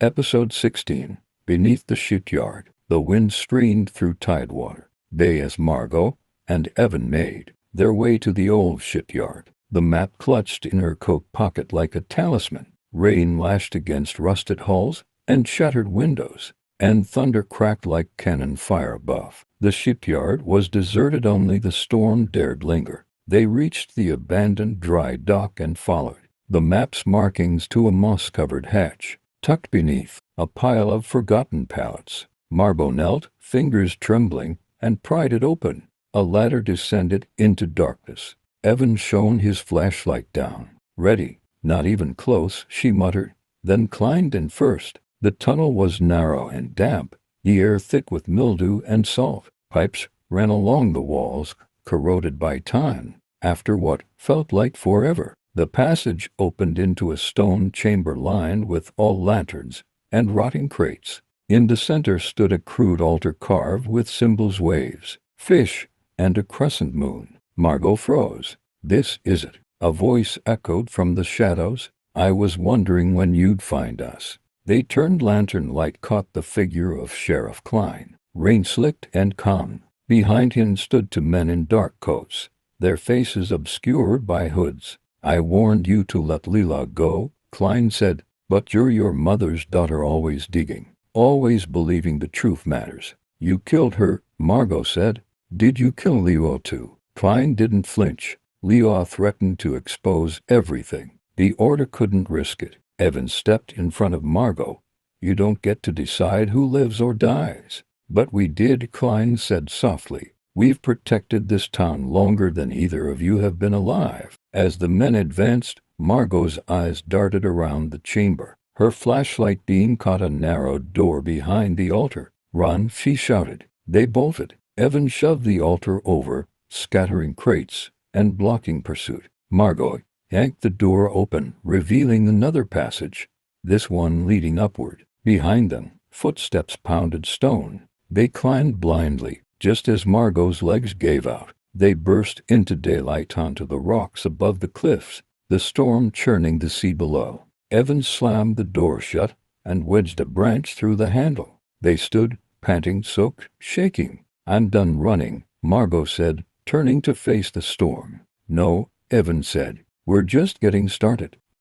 Episode 16. Beneath the Shipyard. The wind streamed through tidewater bay as Margot and Evan made their way to the old shipyard. The map clutched in her coat pocket like a talisman. Rain lashed against rusted hulls and shattered windows, and thunder cracked like cannon fire above. The shipyard was deserted, only the storm dared linger. They reached the abandoned dry dock and followed the map's markings to a moss-covered hatch. Tucked beneath a pile of forgotten pallets, Margot knelt, fingers trembling, and pried it open. A ladder descended into darkness. Evan shone his flashlight down. "Ready." "Not even close," she muttered, then climbed in first. The tunnel was narrow and damp, the air thick with mildew and salt. Pipes ran along the walls, corroded by time. After what felt like forever, the passage opened into a stone chamber lined with all lanterns and rotting crates. In the center stood a crude altar carved with symbols, waves, fish, and a crescent moon. Margot froze. "This is it," a voice echoed from the shadows. "I was wondering when you'd find us." They turned. Lantern light caught the figure of Sheriff Klein, rain-slicked and calm. Behind him stood two men in dark coats, their faces obscured by hoods. "I warned you to let Leela go," Klein said, "but you're your mother's daughter, always digging, always believing the truth matters." "You killed her," Margot said. "Did you kill Leo too?" Klein didn't flinch. "Leo threatened to expose everything. The Order couldn't risk it." Evan stepped in front of Margot. "You don't get to decide who lives or dies." "But we did," Klein said softly. "We've protected this town longer than either of you have been alive." As the men advanced, Margot's eyes darted around the chamber. Her flashlight beam caught a narrow door behind the altar. "Run," she shouted. They bolted. Evan shoved the altar over, scattering crates and blocking pursuit. Margot yanked the door open, revealing another passage, this one leading upward. Behind them, footsteps pounded stone. They climbed blindly. Just as Margot's legs gave out, they burst into daylight onto the rocks above the cliffs, the storm churning the sea below. Evan slammed the door shut and wedged a branch through the handle. They stood, panting, soaked, shaking. "I'm done running," Margot said, turning to face the storm. "No," Evan said. "We're just getting started."